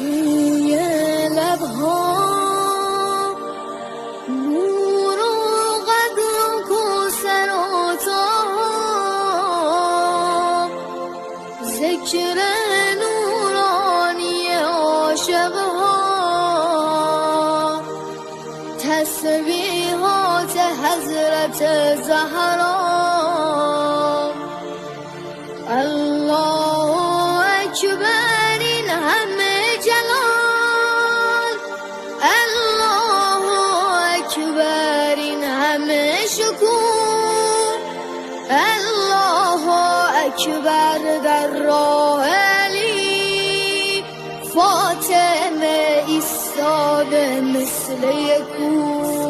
روی لبها نور و قدر و کوثر و طه، ذکر نورانی عاشقها، تسبیحات حضرت زهرا. الله اکبر این همه جلال، الله اکبر این همه شکوه، الله اکبر در راه علی، فاطمه ایستاده مثل یک کوه.